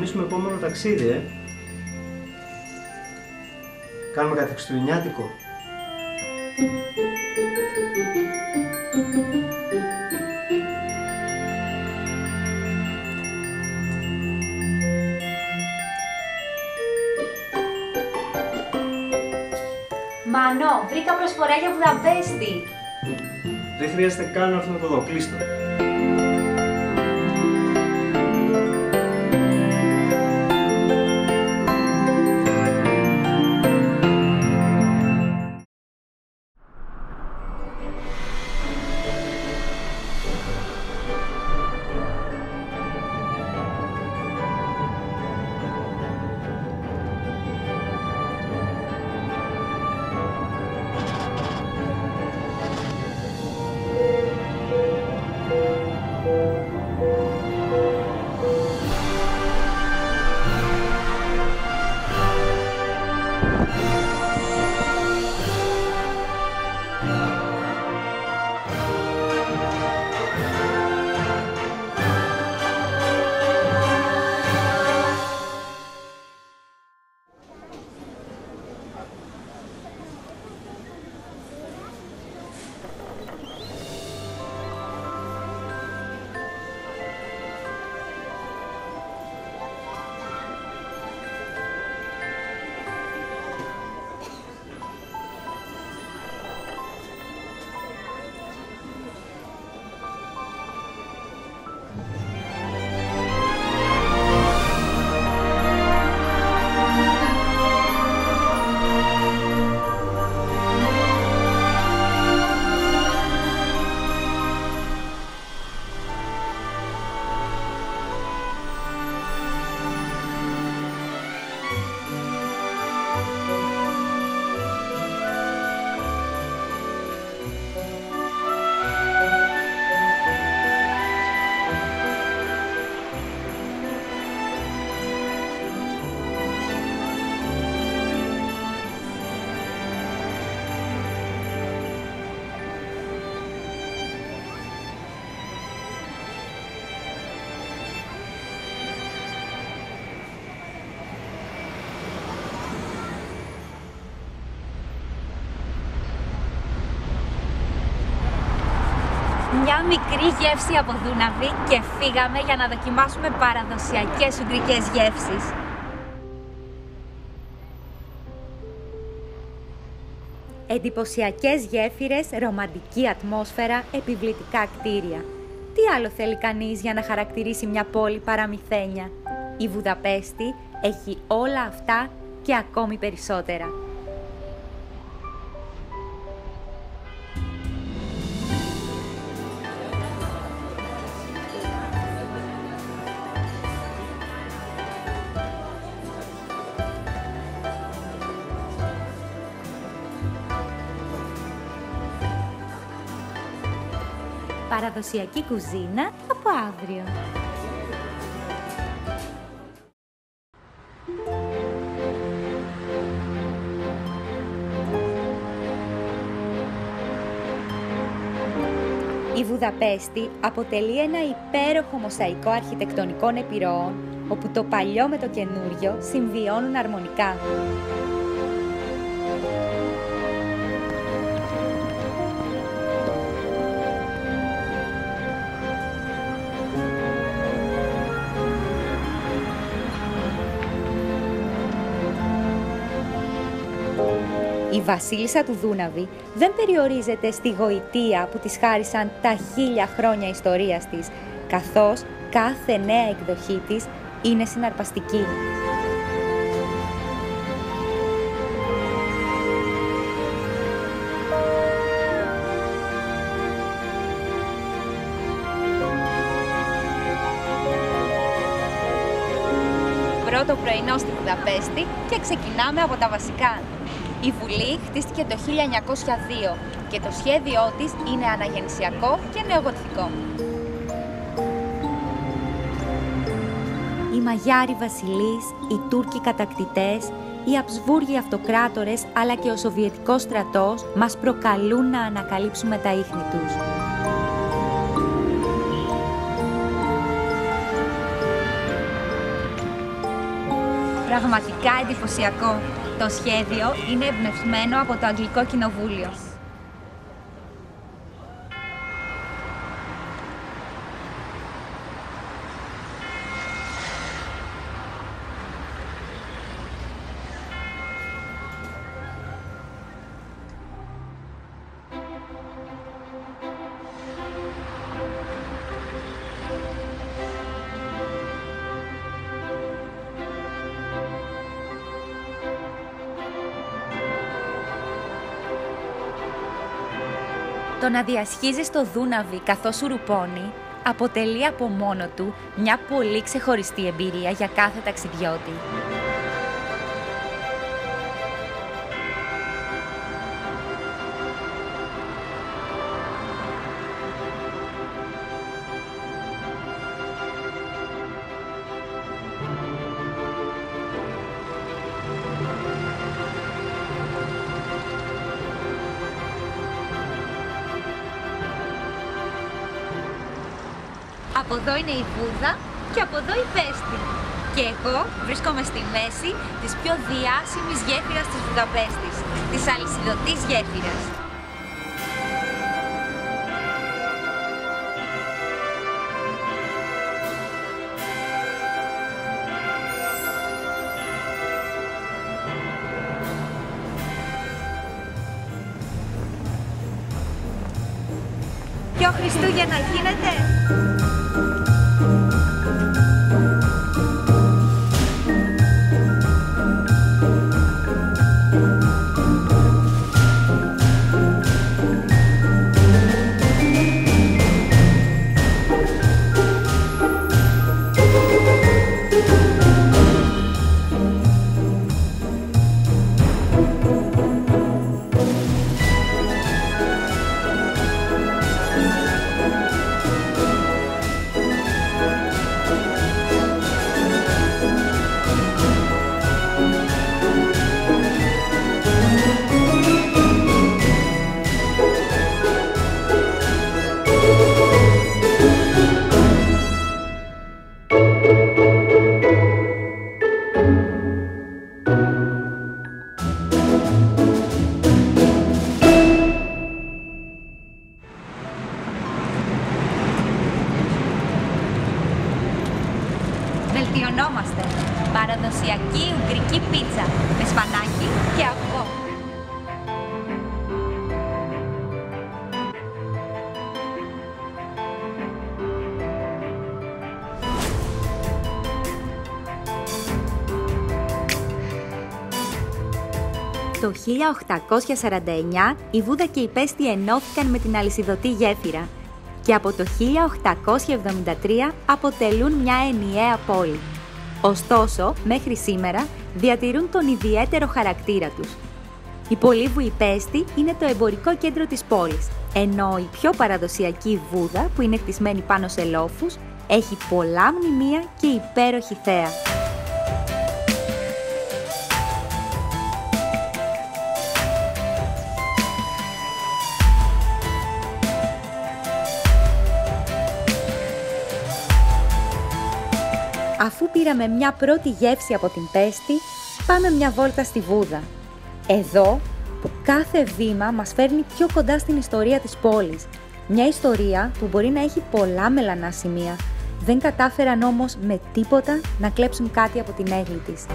ξεκινήσουμε επόμενο ταξίδι, Κάνουμε κάτι χριστουγεννιάτικο. Μανώ, βρήκα προσφορά για Βουδαπέστη. Δεν χρειάζεται καν να έρθω να το δω, κλείστο. Μια μικρή γεύση από Δούναβη και φύγαμε για να δοκιμάσουμε παραδοσιακές ουγγρικές γεύσεις. Εντυπωσιακές γέφυρες, ρομαντική ατμόσφαιρα, επιβλητικά κτίρια. Τι άλλο θέλει κανείς για να χαρακτηρίσει μια πόλη παραμυθένια? Η Βουδαπέστη έχει όλα αυτά και ακόμη περισσότερα. Παραδοσιακή κουζίνα από αύριο. Η Βουδαπέστη αποτελεί ένα υπέροχο μοσαϊκό αρχιτεκτονικών επιρροών, όπου το παλιό με το καινούριο συμβιώνουν αρμονικά. Η βασίλισσα του Δούναβη δεν περιορίζεται στη γοητεία που της χάρισαν τα 1000 χρόνια ιστορίας της, καθώς κάθε νέα εκδοχή της είναι συναρπαστική. Πρώτο πρωινό στη Βουδαπέστη και ξεκινάμε από τα βασικά. Η Βουλή χτίστηκε το 1902 και το σχέδιό της είναι αναγεννησιακό και νεογοτθικό. Οι Μαγιάροι βασιλείς, οι Τούρκοι κατακτητές, οι Αψβούργοι αυτοκράτορες αλλά και ο Σοβιετικός στρατός μας προκαλούν να ανακαλύψουμε τα ίχνη τους. Πραγματικά εντυπωσιακό. Το σχέδιο είναι εμπνευσμένο από το Αγγλικό Κοινοβούλιο. Το να διασχίζεις το Δούναβι καθώς σουρουπώνει αποτελεί από μόνο του μια πολύ ξεχωριστή εμπειρία για κάθε ταξιδιώτη. Από εδώ είναι η Βούδα και από εδώ η Πέστη. Και εγώ βρίσκομαι στη μέση της πιο διάσημης γέφυρας της Βουδαπέστης, της αλυσιδωτής γέφυρας. Ποιο Χριστούγεννα γίνεται! Βελτιωνόμαστε. Παραδοσιακή ουγγρική πίτσα με σπανάκι και αυγό. Το 1849 η Βούδα και η Πέστη ενώθηκαν με την αλυσιδωτή γέφυρα και από το 1873 αποτελούν μια ενιαία πόλη. Ωστόσο, μέχρι σήμερα διατηρούν τον ιδιαίτερο χαρακτήρα τους. Η Πολύβου η Πέστη είναι το εμπορικό κέντρο της πόλης, ενώ η πιο παραδοσιακή Βούδα, που είναι χτισμένη πάνω σε λόφους, έχει πολλά μνημεία και υπέροχη θέα. Αφού πήραμε μια πρώτη γεύση από την Πέστη, πάμε μια βόλτα στη Βούδα. Εδώ, που κάθε βήμα μας φέρνει πιο κοντά στην ιστορία της πόλης. Μια ιστορία που μπορεί να έχει πολλά μελανά σημεία. Δεν κατάφεραν όμως με τίποτα να κλέψουν κάτι από την έγκλη της.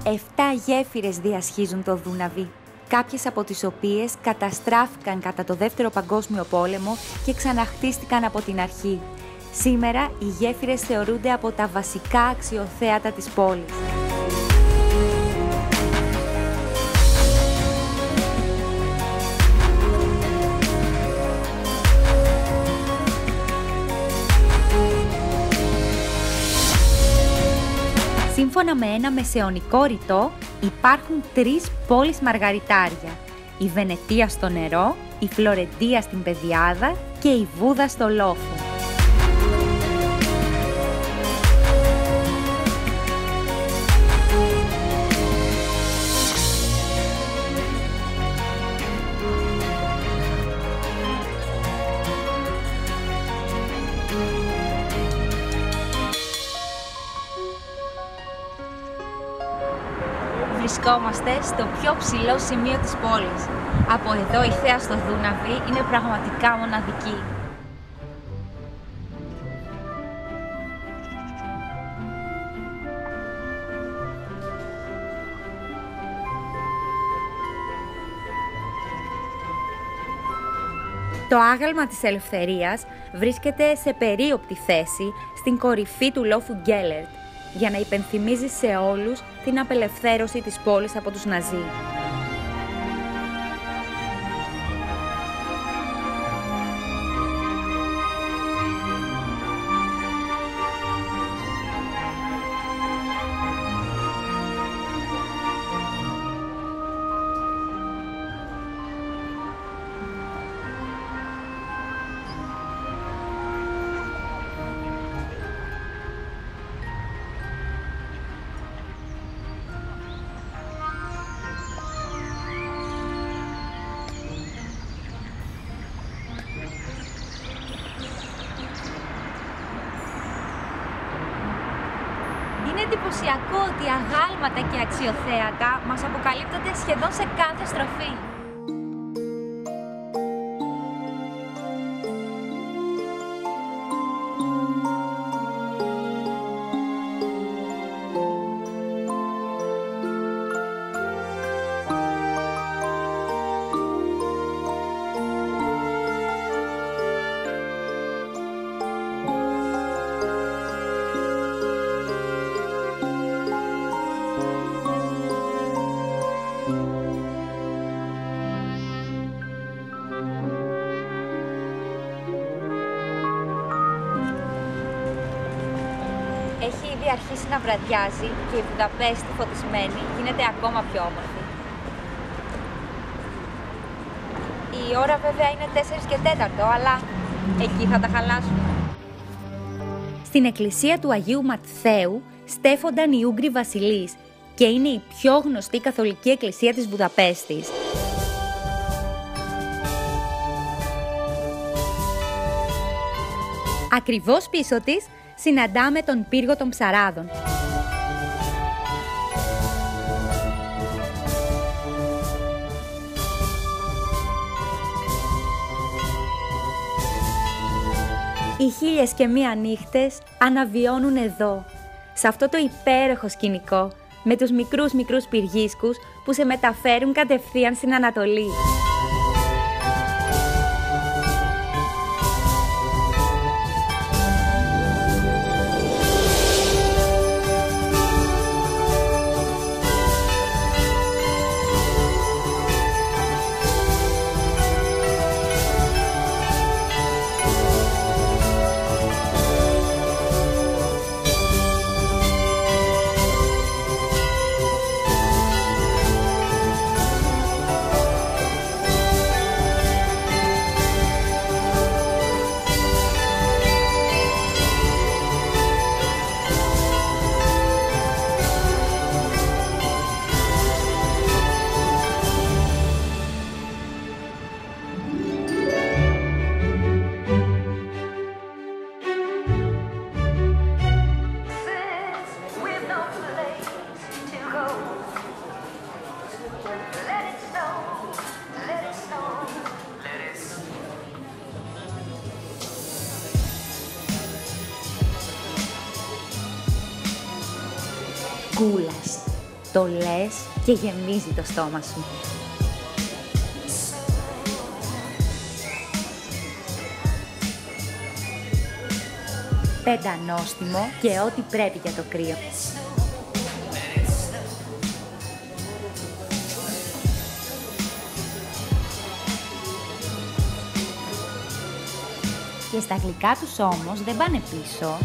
Εφτά γέφυρες διασχίζουν το Δούναβι, κάποιες από τις οποίες καταστράφηκαν κατά το Δεύτερο Παγκόσμιο Πόλεμο και ξαναχτίστηκαν από την αρχή. Σήμερα οι γέφυρες θεωρούνται από τα βασικά αξιοθέατα της πόλης. Σύμφωνα με ένα μεσαιωνικό ρητό, υπάρχουν 3 πόλεις μαργαριτάρια. Η Βενετία στο νερό, η Φλωρεντία στην Πεδιάδα και η Βούδα στο λόφο. βρισκόμαστε στο πιο ψηλό σημείο της πόλης. Από εδώ η θέα στο Δούναβι είναι πραγματικά μοναδική. Το άγαλμα της Ελευθερίας βρίσκεται σε περίοπτη θέση στην κορυφή του λόφου Γκέλερτ, για να υπενθυμίζει σε όλους την απελευθέρωση της πόλης από τους Ναζί. Είναι εντυπωσιακό ότι αγάλματα και αξιοθέατα μας αποκαλύπτονται σχεδόν σε κάθε στροφή. Έχει ήδη αρχίσει να βραδιάζει και η Βουδαπέστη φωτισμένη γίνεται ακόμα πιο όμορφη. Η ώρα βέβαια είναι 4 και 4, αλλά εκεί θα τα χαλάσουμε. Στην εκκλησία του Αγίου Ματθαίου στέφονταν οι Ούγγροι βασιλείς και είναι η πιο γνωστή καθολική εκκλησία της Βουδαπέστης. Ακριβώς πίσω της συναντάμε τον πύργο των Ψαράδων. Οι 1001 νύχτες αναβιώνουν εδώ, σε αυτό το υπέροχο σκηνικό, με τους μικρούς πυργίσκους που σε μεταφέρουν κατευθείαν στην Ανατολή. Γκούλας. Το λες και γεμίζει το στόμα σου. Πεντανόστιμο και ό,τι πρέπει για το κρύο. Και στα γλυκά τους όμως δεν πάνε πίσω.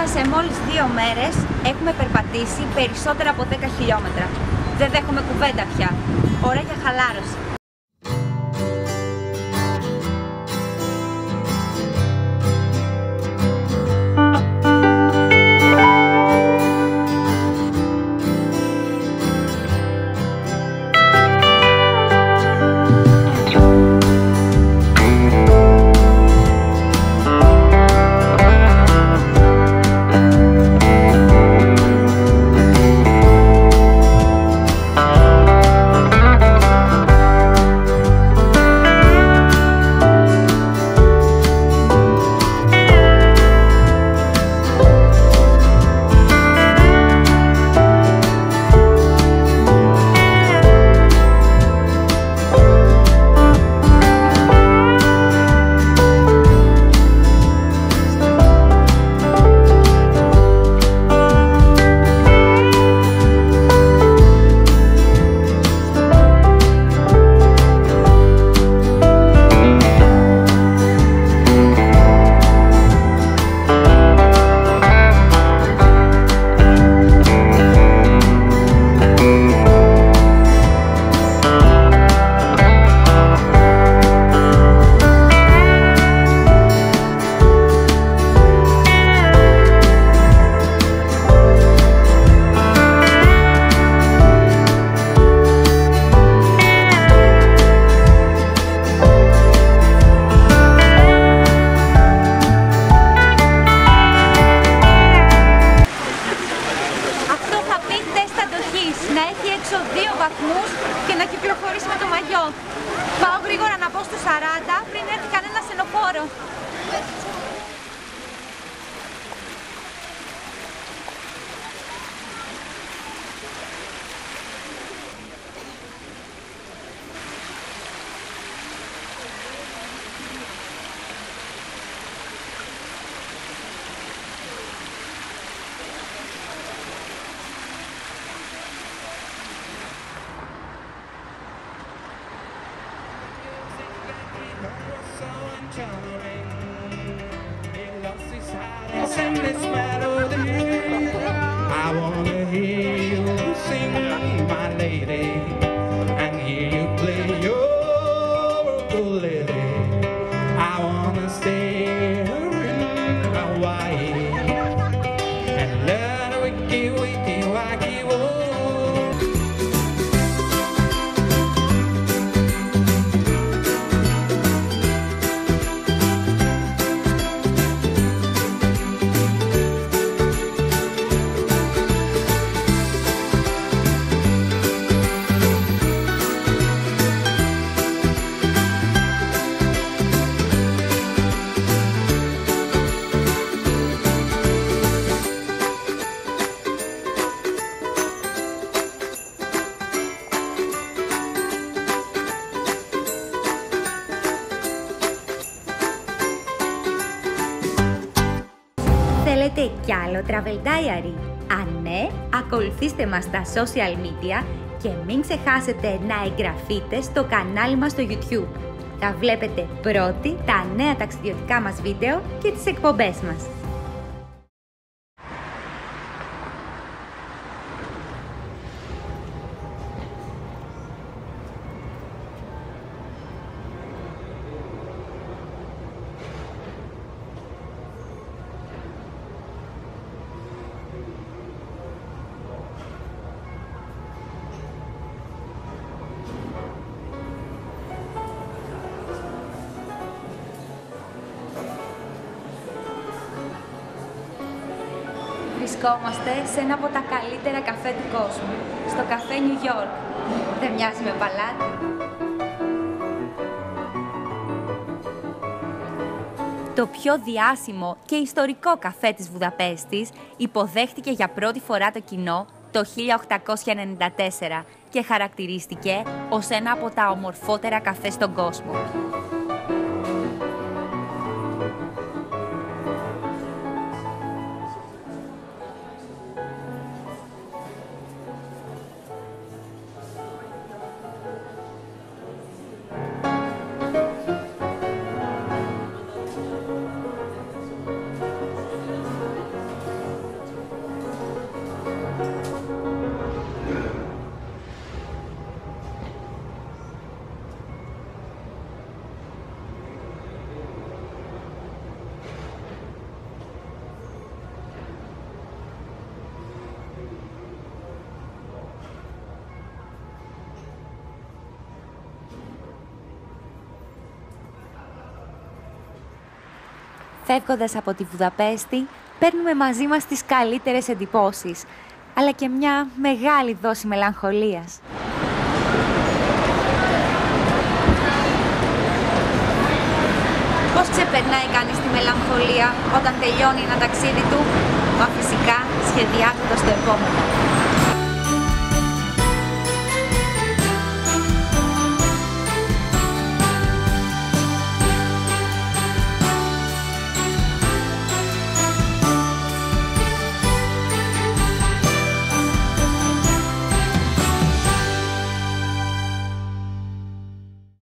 Μέσα σε μόλις 2 μέρες έχουμε περπατήσει περισσότερα από 10 χιλιόμετρα. Δεν δέχομαι κουβέντα πια. Ώρα για χαλάρωση. Να έχει έξω 2 βαθμούς και να κυκλοφορήσει με το μαγιό. Πάω γρήγορα να μπω στους 40 πριν έρθει κανένα στενοφόρο. Sing this melody. I wanna hear you sing, my lady, and hear you play your ukulele. I wanna stay in Hawaii and learn a wiki wiki wacky woo. Θέλετε κι άλλο Travel Diary? Αν ναι, ακολουθήστε μας στα social media και μην ξεχάσετε να εγγραφείτε στο κανάλι μας στο YouTube. Θα βλέπετε πρώτοι τα νέα ταξιδιωτικά μας βίντεο και τις εκπομπές μας. Βρισκόμαστε σε ένα από τα καλύτερα καφέ του κόσμου, στο καφέ New York. Δεν μοιάζει με παλάτι? Το πιο διάσημο και ιστορικό καφέ της Βουδαπέστης υποδέχτηκε για πρώτη φορά το κοινό το 1894 και χαρακτηρίστηκε ως ένα από τα ομορφότερα καφέ στον κόσμο. φεύγοντας από τη Βουδαπέστη, παίρνουμε μαζί μας τις καλύτερες εντυπώσεις, αλλά και μια μεγάλη δόση μελαγχολίας. Πώς ξεπερνάει κανείς τη μελαγχολία όταν τελειώνει ένα ταξίδι του? Μα φυσικά σχεδιάζοντας το επόμενο.